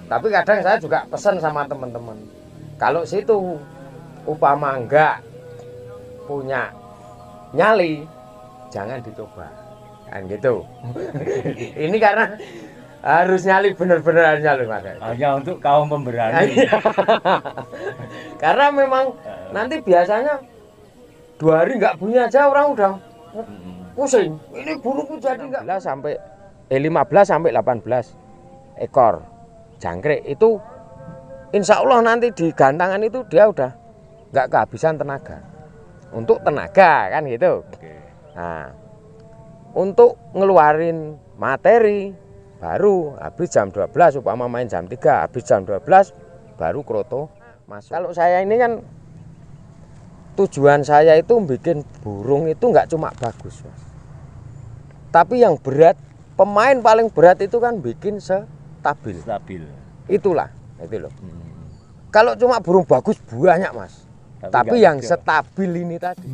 Tapi kadang saya juga pesan sama teman-teman, kalau situ upama enggak punya nyali, jangan dicoba, kan gitu. Ini karena harus nyali, bener-bener harus nyali, Mas. Hanya untuk kaum pemberani. Karena memang nanti biasanya 2 hari nggak bunyi aja orang udah pusing. Ini burungku jadi nggak. 15 sampai 18 ekor jangkrik itu, insya Allah nanti di gantangan itu dia udah nggak kehabisan tenaga. Untuk tenaga kan gitu. Nah, untuk ngeluarin materi baru habis jam 12, upama main jam 3, habis jam 12 baru kroto masuk. Kalau saya ini kan tujuan saya itu bikin burung itu nggak cuma bagus, Mas. Tapi yang berat, pemain paling berat itu kan bikin stabil. Itulah, itu loh. Kalau cuma burung bagus banyak, Mas. Tapi yang stabil ini tadi.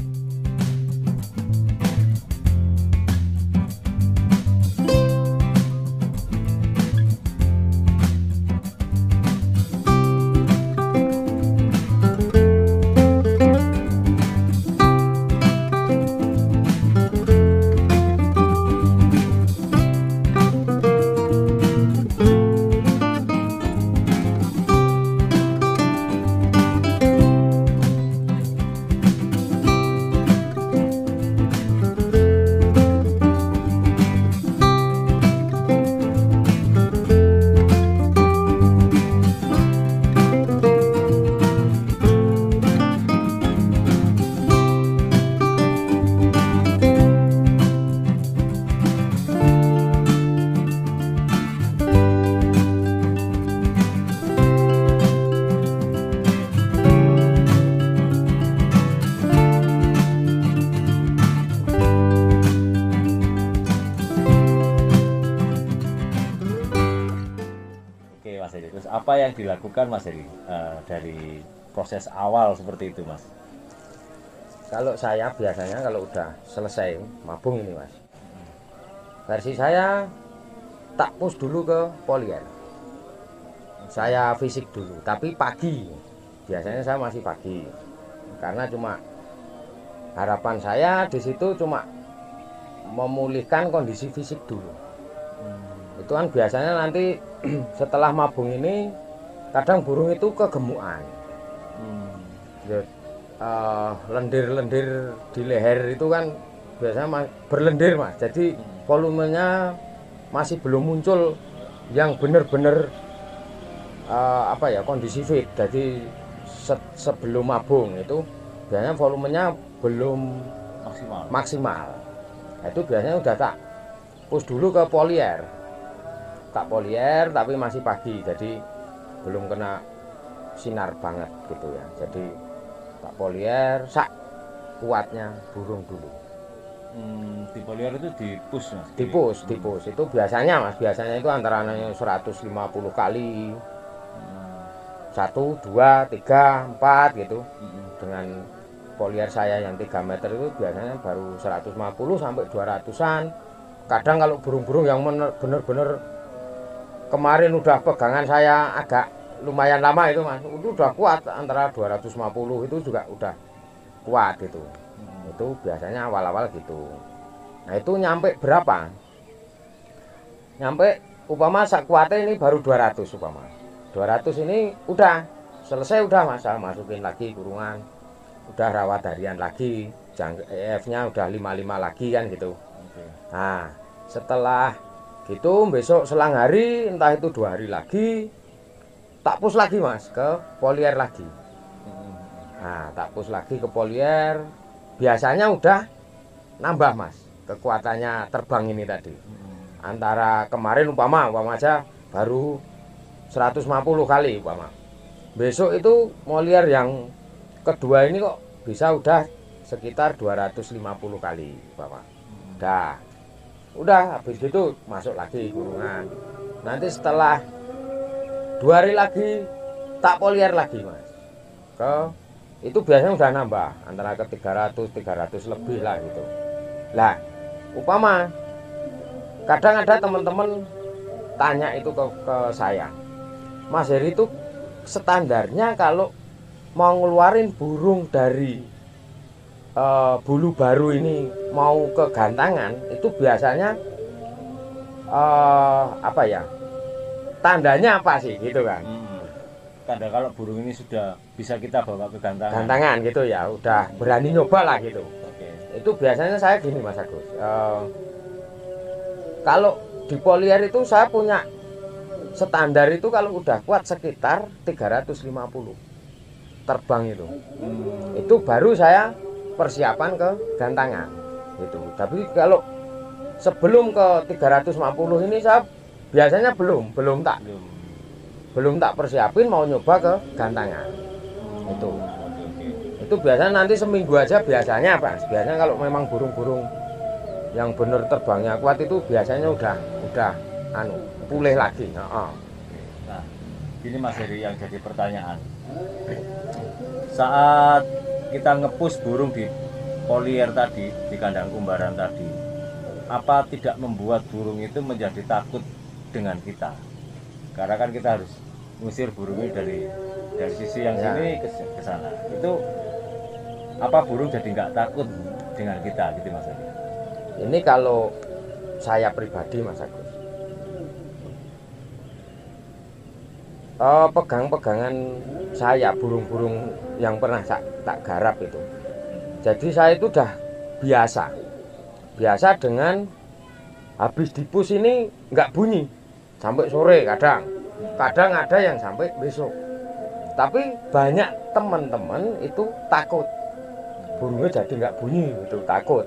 Terus apa yang dilakukan Mas Heri dari proses awal seperti itu, Mas? Kalau saya biasanya kalau udah selesai mabung ini, Mas, versi saya tak push dulu ke polier. Saya fisik dulu, tapi pagi. Biasanya saya masih pagi. Karena cuma harapan saya di situ cuma memulihkan kondisi fisik dulu. Itu kan biasanya nanti setelah mabung ini kadang burung itu kegemukan. Lendir-lendir di leher itu kan biasanya berlendir, Mas. Jadi volumenya masih belum muncul yang benar-benar kondisi fit. Jadi sebelum mabung itu biasanya volumenya belum maksimal. Itu biasanya udah tak push dulu ke polier. Tak polier tapi masih pagi, jadi belum kena sinar banget gitu ya. Jadi tak polier sak kuatnya burung dulu. Di polier itu dipus, Mas? Dipus itu biasanya, Mas, biasanya itu antara 150 kali 1, 2, 3, 4 gitu. Dengan polier saya yang 3 meter itu biasanya baru 150 sampai 200-an. Kadang kalau burung-burung yang bener-bener kemarin udah pegangan saya agak lumayan lama itu, Mas, itu udah kuat, antara 250 itu juga udah kuat itu. Itu biasanya awal-awal gitu. Nah itu nyampe berapa? Nyampe upama sak kuatnya ini baru 200 upama. 200 ini udah selesai, udah, Mas, saya masukin lagi kurungan. Udah rawat harian lagi, EF-nya udah 55 lagi kan gitu. Nah, setelah gitu besok selang hari, entah itu 2 hari lagi, tak push lagi, Mas, ke polier lagi. Nah, tak push lagi ke polier. Biasanya udah nambah, Mas, kekuatannya terbang ini tadi. Antara kemarin umpama aja baru 150 kali umpama. Besok itu polier yang kedua ini kok bisa udah sekitar 250 kali umpama. Udah habis gitu masuk lagi kurungan. Nanti setelah 2 hari lagi tak polier lagi, Mas. Itu biasanya udah nambah antara ke 300 lebih lah gitu. Lah, upama kadang ada teman-teman tanya itu ke saya, Mas Heri itu standarnya kalau mau ngeluarin burung dari bulu baru ini mau ke gantangan itu biasanya apa ya, tandanya apa sih gitu kan. Tanda kalau burung ini sudah bisa kita bawa ke Gantangan gitu ya, udah berani nyoba lah gitu. Oke. Itu biasanya saya gini Mas Agus, kalau di Polier itu saya punya standar itu kalau udah kuat sekitar 350 terbang itu baru saya persiapan ke gantangan itu. Tapi kalau sebelum ke 350 ini saya biasanya belum tak persiapin mau nyoba ke gantangan itu biasanya nanti seminggu aja biasanya Pak. Biasanya kalau memang burung-burung yang bener terbangnya kuat itu biasanya udah pulih lagi. Nah, ini Mas Heri yang jadi pertanyaan. Saat kita ngepus burung di Polier tadi, di kandang kumbaran tadi, apa tidak membuat burung itu menjadi takut dengan kita? Karena kan kita harus ngusir burung ini dari sisi yang sini ke sana. Itu apa burung jadi nggak takut dengan kita gitu Mas Heri? Ini kalau saya pribadi Mas Agus, pegang-pegangan saya burung-burung yang pernah tak garap itu. Jadi saya itu udah biasa dengan habis dipus ini nggak bunyi sampai sore, kadang ada yang sampai besok. Tapi banyak teman-teman itu takut burungnya jadi nggak bunyi itu, takut.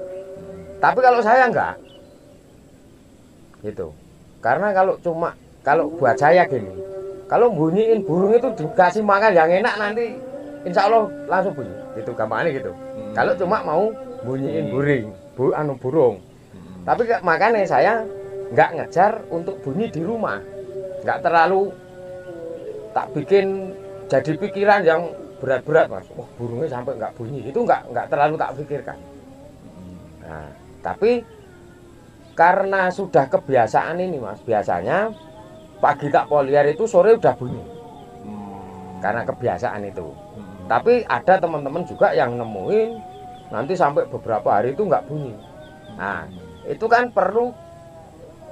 Tapi kalau saya enggak gitu, karena kalau buat saya gini, kalau bunyiin burung itu dikasih makan yang enak nanti insya Allah langsung bunyi gitu, gampangnya gitu. Kalau cuma mau bunyiin burung. Tapi makanya saya nggak ngejar untuk bunyi di rumah, nggak terlalu tak bikin jadi pikiran yang berat-berat Mas. Wah burungnya sampai nggak bunyi, itu nggak terlalu tak pikirkan. Nah, tapi karena sudah kebiasaan ini Mas, biasanya pagi tak Polier itu sore udah bunyi, karena kebiasaan itu. Tapi ada teman-teman juga yang nemuin nanti sampai beberapa hari itu nggak bunyi. Nah, itu kan perlu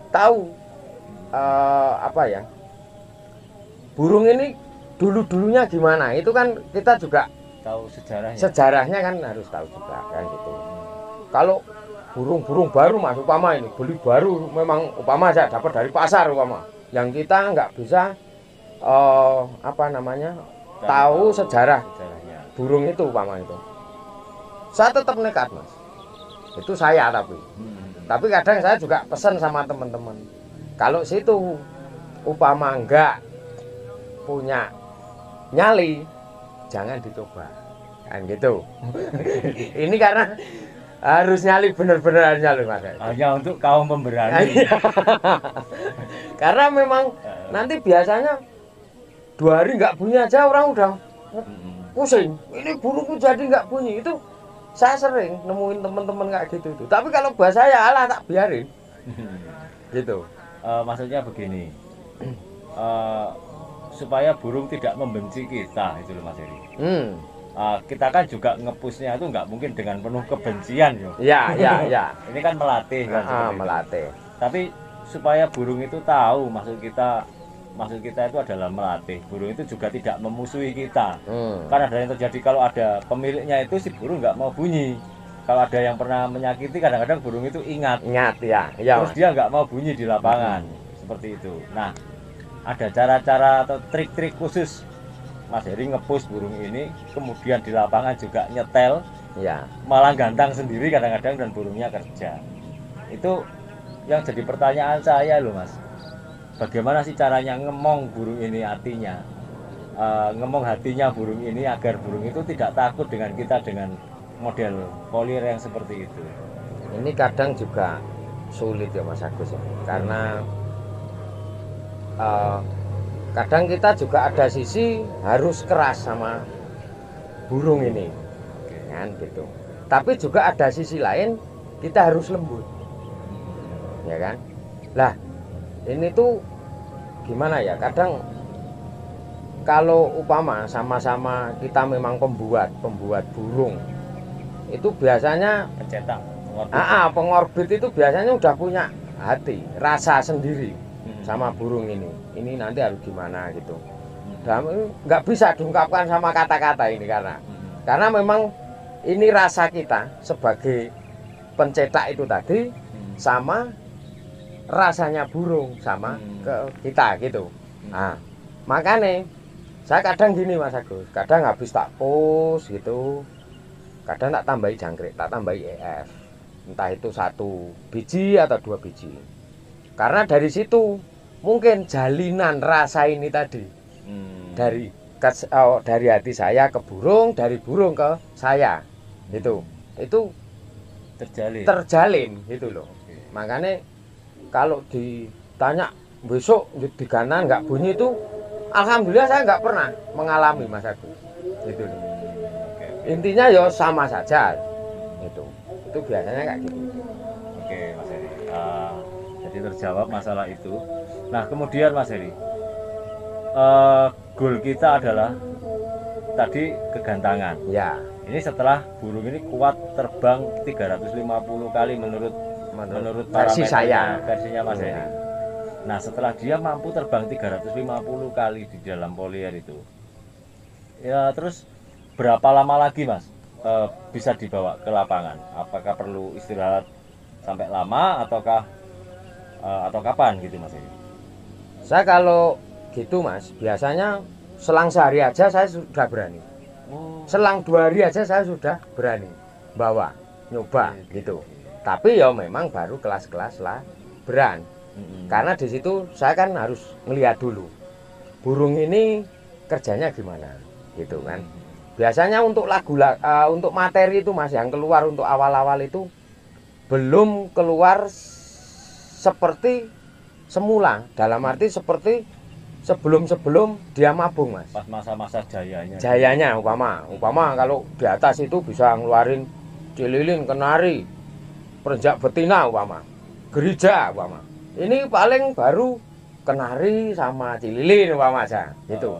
tahu apa ya, burung ini dulunya gimana. Itu kan kita juga tahu sejarahnya kan harus tahu juga kan gitu. Kalau burung-burung baru Mas, upama ini beli baru, memang upama saya dapat dari pasar upama, yang kita nggak bisa tahu sejarahnya burung itu upama itu, saya tetap nekat Mas. Itu saya tapi kadang saya juga pesan sama teman-teman, kalau situ upama nggak punya nyali jangan dicoba kan gitu. Ini karena harus nyali bener-bener nyali Mas. Hanya untuk kaum pemberani. Karena memang nanti biasanya 2 hari nggak bunyi aja orang udah pusing. Ini burungku jadi nggak bunyi. Itu saya sering nemuin teman-teman kayak gitu tuh. Tapi kalau buat saya alah tak biarin. Gitu. Maksudnya begini. Supaya burung tidak membenci kita itu loh Mas Heri. Kita kan juga ngepusnya itu nggak mungkin dengan penuh kebencian yo. Ya. Ini kan melatih kan. Melatih. Tapi supaya burung itu tahu maksud kita itu adalah melatih. Burung itu juga tidak memusuhi kita. Karena ada yang terjadi kalau ada pemiliknya itu si burung nggak mau bunyi. Kalau ada yang pernah menyakiti kadang-kadang burung itu ingat ya. Terus dia nggak mau bunyi di lapangan. Seperti itu. Nah, ada cara-cara atau trik-trik khusus Mas Heri ngepus burung ini, kemudian di lapangan juga nyetel, ya, malah gantang sendiri kadang-kadang dan burungnya kerja. Itu yang jadi pertanyaan saya loh Mas. Bagaimana sih caranya ngemong burung ini hatinya, ngemong hatinya burung ini agar burung itu tidak takut dengan kita dengan model Polier yang seperti itu. Ini kadang juga sulit ya Mas Agus ya, karena kadang kita juga ada sisi harus keras sama burung ini, kan gitu. Tapi juga ada sisi lain kita harus lembut, ya kan. Lah ini tuh gimana ya? Kadang kalau upama sama-sama kita memang pembuat burung, itu biasanya Pencetak, pengorbit itu biasanya udah punya hati, rasa sendiri sama burung ini. Ini nanti harus gimana gitu. Dan nggak bisa diungkapkan sama kata-kata ini karena memang ini rasa kita sebagai pencetak itu tadi sama rasanya burung sama ke kita gitu. Nah, makanya saya kadang gini Mas Agus, kadang habis tak post gitu, kadang tak tambahi jangkrik, tak tambahi EF, entah itu 1 biji atau 2 biji. Karena dari situ mungkin jalinan rasa ini tadi dari hati saya ke burung, dari burung ke saya, itu terjalin gitu loh. Makanya kalau ditanya besok di kanan nggak bunyi itu, alhamdulillah saya nggak pernah mengalami Mas Agus. Itu intinya ya sama saja. Itu biasanya kayak gitu. Oke Mas Heri. Jadi terjawab masalah itu. Nah kemudian Mas Heri, goal kita adalah tadi kegantangan. Ya. Ini setelah burung ini kuat terbang 350 kali menurut versi saya, versinya Mas Heri. Nah setelah dia mampu terbang 350 kali di dalam polier itu, ya terus berapa lama lagi Mas bisa dibawa ke lapangan? Apakah perlu istirahat sampai lama atau kapan gitu Mas Heri? Saya kalau gitu Mas, biasanya selang sehari aja saya sudah berani. Selang 2 hari aja saya sudah berani bawa, nyoba gitu. Tapi ya memang baru kelas-kelas lah beran. Karena di situ saya kan harus melihat dulu burung ini kerjanya gimana gitu kan. Biasanya untuk untuk materi itu Mas yang keluar untuk awal-awal itu belum keluar seperti semula, dalam arti seperti sebelum dia mabung Mas. Pas masa-masa jayanya umpama kalau di atas itu bisa ngeluarin cililin, kenari, perenjak betina umpama, gerija umpama. Ini paling baru kenari sama cililin umpama aja gitu.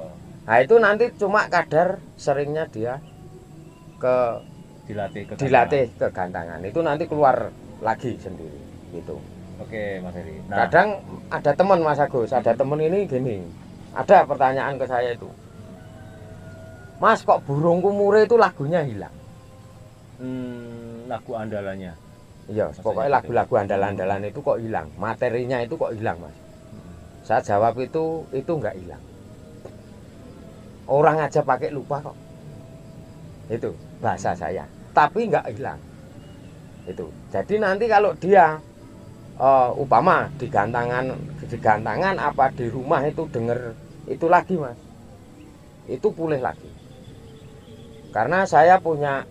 Nah itu nanti cuma kadar seringnya dia dilatih kegantangan. Itu nanti keluar lagi sendiri gitu. Oke Mas Heri. Nah, kadang ada teman Mas Agus, ada teman ini gini, ada pertanyaan ke saya itu, Mas kok burungku mure itu lagunya hilang? Lagu andalannya? Iya, pokoknya lagu-lagu andalan-andalan itu kok hilang, materinya itu kok hilang Mas. Saya jawab itu nggak hilang. Orang aja pakai lupa kok. Itu bahasa saya, tapi nggak hilang. Itu. Jadi nanti kalau dia upama di gantangan apa di rumah itu denger itu lagi Mas, itu pulih lagi. Karena saya punya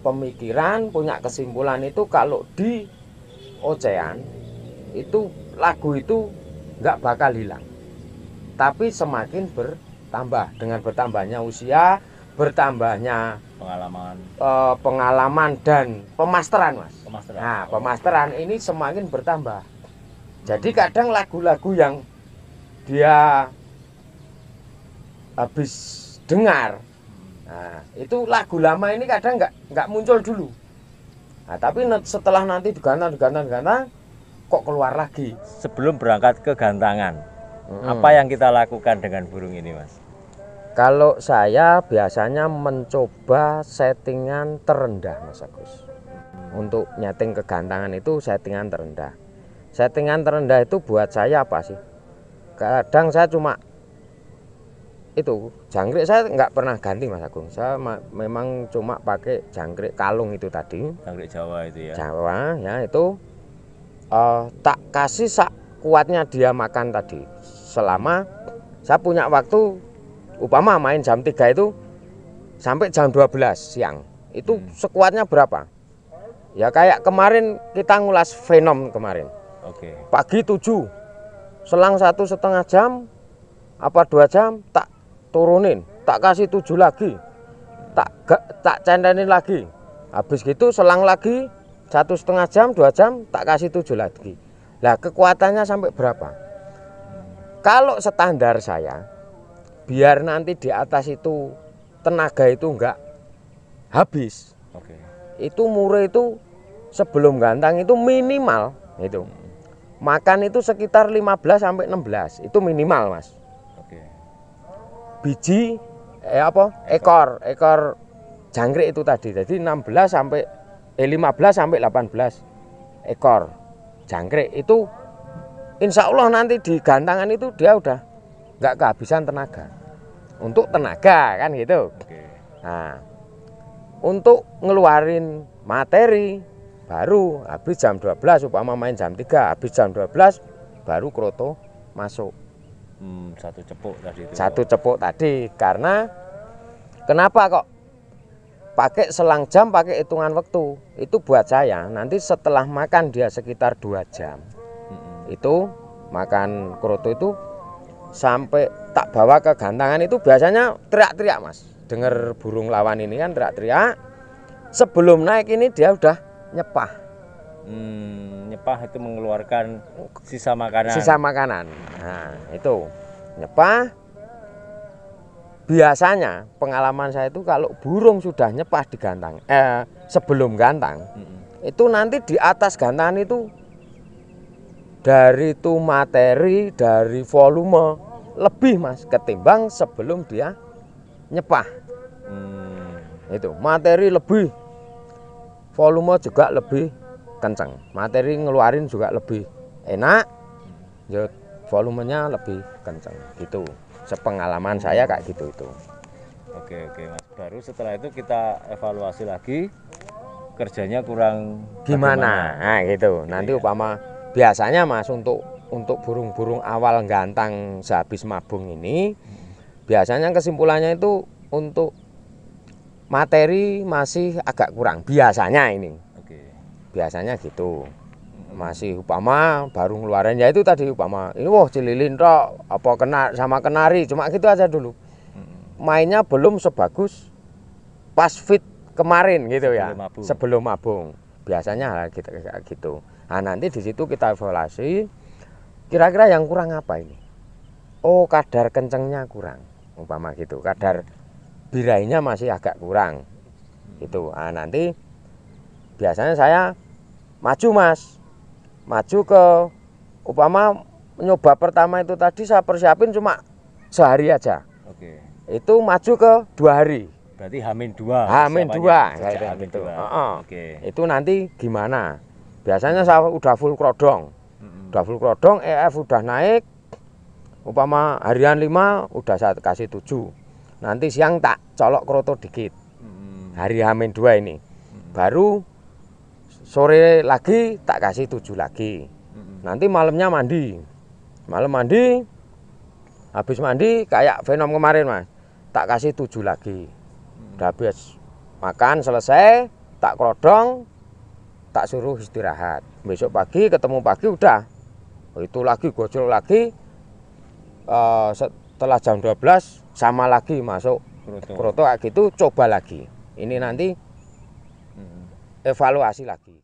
pemikiran, punya kesimpulan itu kalau di ocehan itu lagu itu nggak bakal hilang, tapi semakin bertambah dengan bertambahnya usia, bertambahnya pengalaman dan pemasteran Mas. Nah pemasteran ini semakin bertambah. Jadi kadang lagu-lagu yang dia habis dengar, nah, itu lagu lama ini kadang nggak muncul dulu. Nah, tapi setelah nanti digantar kok keluar lagi. Sebelum berangkat ke gantangan, apa yang kita lakukan dengan burung ini Mas? Kalau saya biasanya mencoba settingan terendah Mas Agus. Untuk nyeting kegantangan itu settingan terendah. Settingan terendah itu buat saya apa sih? Kadang saya cuma itu jangkrik saya nggak pernah ganti Mas Agung. Saya memang cuma pakai jangkrik kalung itu tadi. Jangkrik Jawa itu ya. Jawa ya itu tak kasih sak kuatnya dia makan tadi. Selama saya punya waktu upama main jam 3 itu sampai jam 12 siang. Itu sekuatnya berapa? Ya kayak kemarin kita ngulas Venom kemarin. Oke. Pagi 7, selang 1,5 jam apa 2 jam tak turunin, tak kasih 7 lagi, tak centenin lagi. Habis gitu selang lagi 1,5 jam 2 jam tak kasih 7 lagi. Lah kekuatannya sampai berapa? Kalau standar saya biar nanti di atas itu tenaga itu enggak habis. Oke. Itu mure itu sebelum gantang itu minimal itu. Makan itu sekitar 15 sampai 16. Itu minimal, Mas. Oke. Biji ekor jangkrik itu tadi. Jadi 15 sampai 18 ekor jangkrik itu insya Allah nanti di gantangan itu dia udah nggak kehabisan tenaga. Untuk tenaga kan gitu. Oke. Nah, untuk ngeluarin materi baru habis jam 12, upama main jam 3, habis jam 12 baru kroto masuk. Satu cepuk tadi itu. Satu cepuk tadi. Karena kenapa kok pakai selang jam, pakai hitungan waktu? Itu buat saya nanti setelah makan dia sekitar 2 jam. Itu makan kroto itu sampai tak bawa ke gantangan itu biasanya teriak-teriak, Mas. Dengar burung lawan ini kan teriak-teriak. Sebelum naik ini dia udah nyepah. Nyepah itu mengeluarkan sisa makanan. Sisa makanan. Nah, itu nyepah. Biasanya pengalaman saya itu kalau burung sudah nyepah di gantang, sebelum gantang, itu nanti di atas gantangan itu dari itu materi, dari volume lebih, Mas, ketimbang sebelum dia nyepah. Itu materi lebih, volume juga lebih kencang, materi ngeluarin juga lebih enak, ya volumenya lebih kencang gitu. Sepengalaman saya kayak gitu itu. Oke Mas. Baru setelah itu kita evaluasi lagi kerjanya kurang Gimana? Nah gitu. Nanti upama biasanya, Mas, untuk burung-burung awal gantang sehabis mabung ini, biasanya kesimpulannya itu untuk materi masih agak kurang. Biasanya ini. Oke. Biasanya gitu. Masih upama baru ngeluarin ya itu tadi upama ini cililin tok apa kena sama kenari, cuma gitu aja dulu. Mainnya belum sebagus pas fit kemarin gitu ya. Sebelum mabung. Biasanya gitu. Nah, nanti di situ kita evaluasi kira-kira yang kurang apa ini. Oh, kadar kencengnya kurang. Umpama gitu. Kadar birainya masih agak kurang. Gitu. Nah, nanti biasanya saya maju, Mas. Maju ke upama nyoba pertama itu tadi saya persiapin cuma sehari aja. Oke. Itu maju ke 2 hari. Berarti H-2. H-2 kayak gitu. Oke. Itu nanti gimana? Biasanya saya udah full krodong. Udah full krodong, EF udah naik. Upama harian 5 udah saya kasih 7. Nanti siang tak colok kroto dikit. Hari H-2 ini. Baru sore lagi tak kasih 7 lagi. Nanti malamnya mandi. Malam mandi. Habis mandi kayak Venom kemarin, Mas. Tak kasih 7 lagi. Udah habis makan selesai, tak krodong, tak suruh istirahat. Besok pagi ketemu pagi udah. Itu lagi gojol lagi. Setelah jam 12 sama lagi masuk kroto kayak gitu, coba lagi. Ini nanti evaluasi lagi.